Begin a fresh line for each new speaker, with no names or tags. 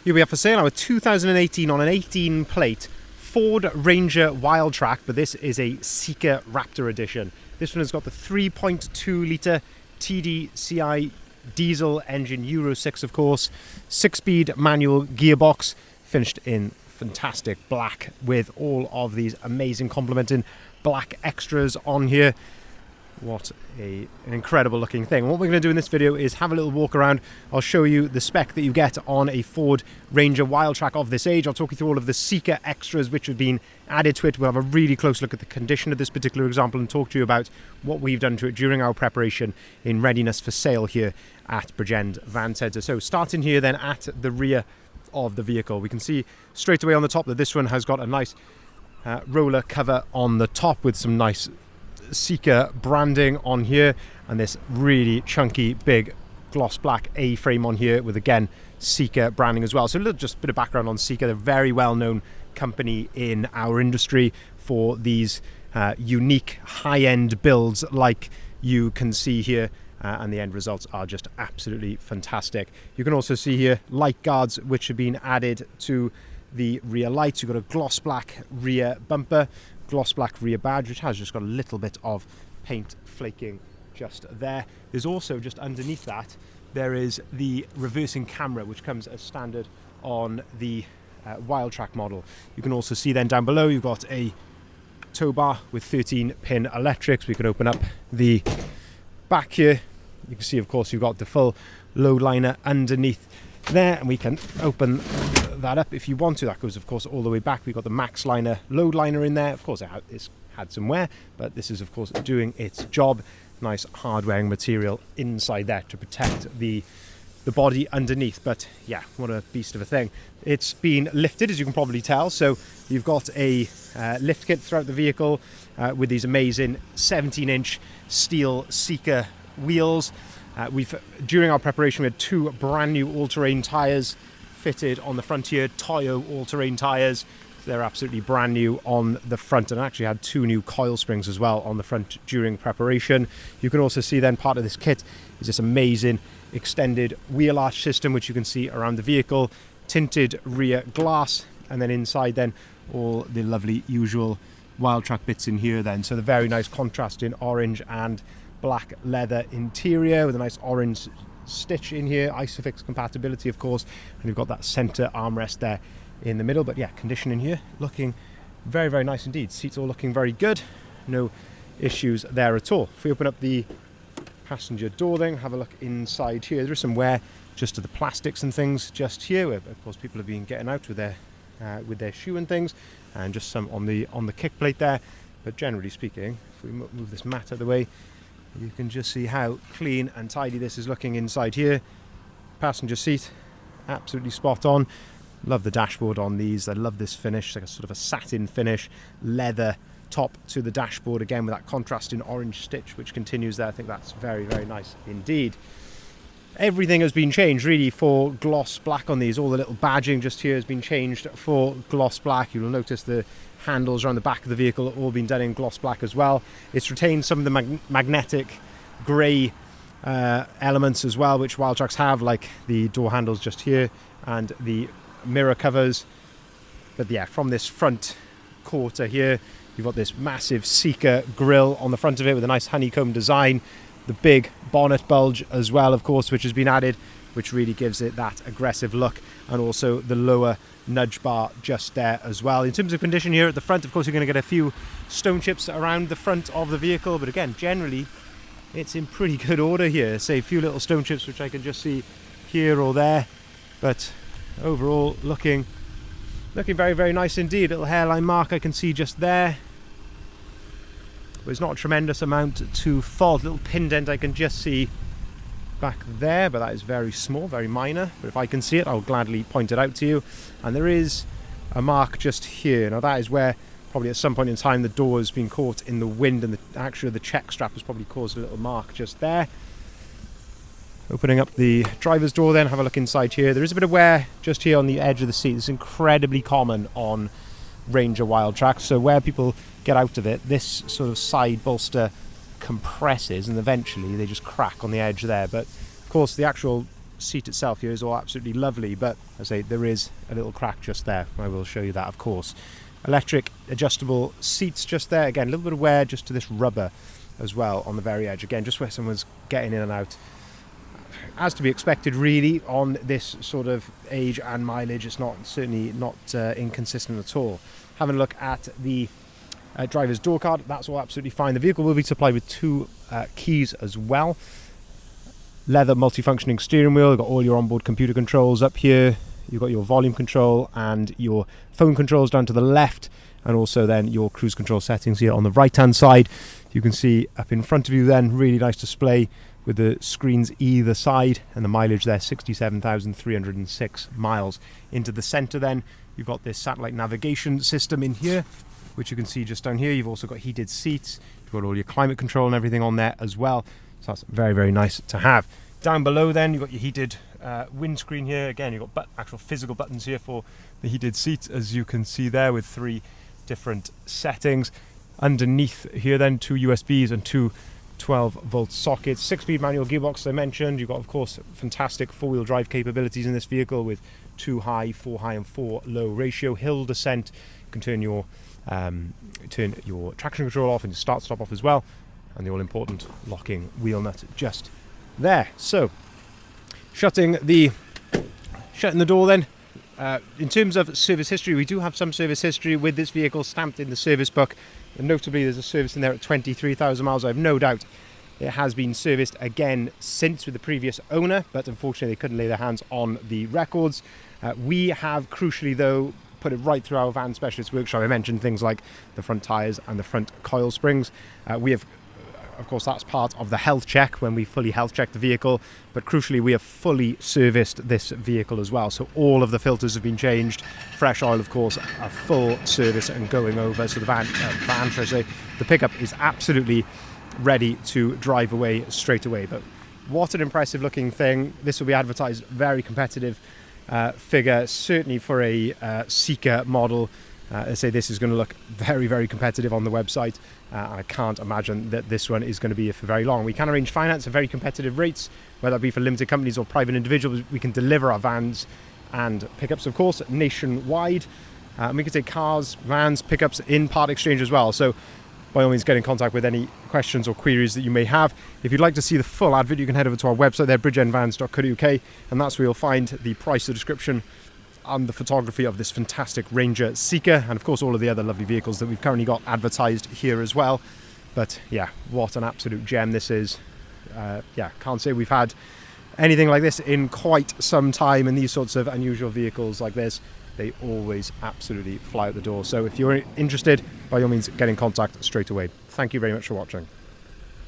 Here we have for sale our 2018 on an 18 plate Ford Ranger Wildtrak, but this is a Seeker Raptor edition. This one has got the 3.2 litre TDCI diesel engine, Euro 6 of course, 6-speed manual gearbox, finished in fantastic black with all of these amazing complementing black extras on here. What an incredible looking thing. What we're going to do in this video is have a little walk around. I'll show you the spec that you get on a Ford Ranger Wildtrak of this age. I'll talk you through all of the Seeker extras which have been added to it. We'll have a really close look at the condition of this particular example and talk to you about what we've done to it during our preparation in readiness for sale here at Bridgend Van Care. So starting here then at the rear of the vehicle, we can see straight away on the top that this one has got a nice roller cover on the top with some nice Seeker branding on here, and this really chunky big gloss black A-frame on here with again Seeker branding as well. So a little just bit of background on Seeker. They're a very well known company in our industry for these unique high-end builds like you can see here, and the end results are just absolutely fantastic. You can also see here light guards which have been added to the rear lights. You've got a gloss black rear bumper, gloss black rear badge, which has just got a little bit of paint flaking just there. There's also just underneath that there is the reversing camera, which comes as standard on the Wildtrak model. You can also see then down below you've got a tow bar with 13-pin electrics. We can open up the back here. You can see of course you've got the full load liner underneath there, and we can open that up if you want to. That goes of course all the way back. We've got the max liner load liner in there. Of course it's had some wear, but this is of course doing its job. Nice hard wearing material inside there to protect the body underneath. But yeah, what a beast of a thing. It's been lifted, as you can probably tell, so you've got a lift kit throughout the vehicle with these amazing 17-inch steel Seeker wheels. During our preparation we had two brand new all-terrain tyres fitted on the front here, Toyo all-terrain tyres. They're absolutely brand new on the front, and I actually had two new coil springs as well on the front during preparation. You can also see then part of this kit is this amazing extended wheel arch system which you can see around the vehicle, tinted rear glass, and then inside then all the lovely usual Wildtrak bits in here then. So the very nice contrasting orange and black leather interior with a nice orange stitch in here, Isofix compatibility of course, and you've got that center armrest there in the middle. But yeah, condition in here looking very, very nice indeed. Seats all looking very good, no issues there at all. If we open up the passenger door then, have a look inside here, there is some wear just to the plastics and things just here, where of course people have been getting out with their shoe and things, and just some on the kick plate there. But generally speaking, if we move this mat out of the way, you can just see how clean and tidy this is looking inside here. Passenger seat, absolutely spot on. Love the dashboard on these. I love this finish, like a sort of a satin finish, leather top to the dashboard again with that contrasting orange stitch which continues there. I think that's very, very nice indeed. Everything has been changed really for gloss black on these. All the little badging just here has been changed for gloss black. You'll notice the handles around the back of the vehicle have all been done in gloss black as well. It's retained some of the magnetic grey elements as well, which Wildtraks have, like the door handles just here and the mirror covers. But yeah, from this front quarter here, you've got this massive Seeker grille on the front of it with a nice honeycomb design. The big bonnet bulge as well, of course, which has been added, which really gives it that aggressive look, and also the lower nudge bar just there as well. In terms of condition here at the front, of course, you're going to get a few stone chips around the front of the vehicle, but again, generally, it's in pretty good order here. Say a few little stone chips, which I can just see here or there, but overall, looking very, very nice indeed. Little hairline mark I can see just there. There's not a tremendous amount to fault. Little pin dent I can just see back there, but that is very small, very minor. But if I can see it, I'll gladly point it out to you. And there is a mark just here. Now that is where probably at some point in time the door has been caught in the wind, and the check strap has probably caused a little mark just there. Opening up the driver's door then, have a look inside here. There is a bit of wear just here on the edge of the seat. It's incredibly common on Ranger Wildtrak. So where people get out of it, this sort of side bolster compresses and eventually they just crack on the edge there. But of course the actual seat itself here is all absolutely lovely, but as I say, there is a little crack just there. I will show you that, of course. Electric adjustable seats just there. Again, a little bit of wear just to this rubber as well on the very edge. Again, just where someone's getting in and out. As to be expected, really, on this sort of age and mileage. It's certainly not inconsistent at all. Having a look at the driver's door card, that's all absolutely fine. The vehicle will be supplied with 2 keys as well. Leather multifunctioning steering wheel. You've got all your onboard computer controls up here. You've got your volume control and your phone controls down to the left, and also then your cruise control settings here on the right hand side. You can see up in front of you then, really nice display with the screens either side, and the mileage there, 67,306 miles. Into the center then, you've got this satellite navigation system in here, which you can see just down here. You've also got heated seats. You've got all your climate control and everything on there as well. So that's very, very nice to have. Down below then, you've got your heated windscreen here. Again, you've got actual physical buttons here for the heated seats, as you can see there, with 3 different settings. Underneath here then, 2 USBs and 2 12-volt sockets. 6-speed manual gearbox, as I mentioned. You've got, of course, fantastic 4-wheel drive capabilities in this vehicle with 2 high, 4 high and 4 low ratio. Hill descent. You can turn your traction control off and start stop off as well, and the all-important locking wheel nut just there. So shutting the door then, in terms of service history, we do have some service history with this vehicle stamped in the service book, and notably there's a service in there at 23,000 miles. I have no doubt it has been serviced again since with the previous owner, but unfortunately they couldn't lay their hands on the records. We have crucially though put it right through our van specialist workshop. I mentioned things like the front tyres and the front coil springs. We have, of course, that's part of the health check when we fully health check the vehicle, but crucially we have fully serviced this vehicle as well. So all of the filters have been changed, fresh oil, of course, a full service and going over. So the the pickup is absolutely ready to drive away straight away. But what an impressive looking thing. This will be advertised very competitive figure, certainly for a Seeker model. I say this is going to look very, very competitive on the website. I can't imagine that this one is going to be for very long. We can arrange finance at very competitive rates, whether it be for limited companies or private individuals. We can deliver our vans and pickups, of course, nationwide. And we can take cars, vans, pickups in part exchange as well. So by all means, get in contact with any questions or queries that you may have. If you'd like to see the full advert, you can head over to our website there, bridgendvans.co.uk, and that's where you'll find the price, the description, and the photography of this fantastic Ranger Seeker, and of course all of the other lovely vehicles that we've currently got advertised here as well. But yeah, what an absolute gem this is. Can't say we've had anything like this in quite some time, and these sorts of unusual vehicles like this, they always absolutely fly out the door. So if you're interested, by all means get in contact straight away. Thank you very much for watching.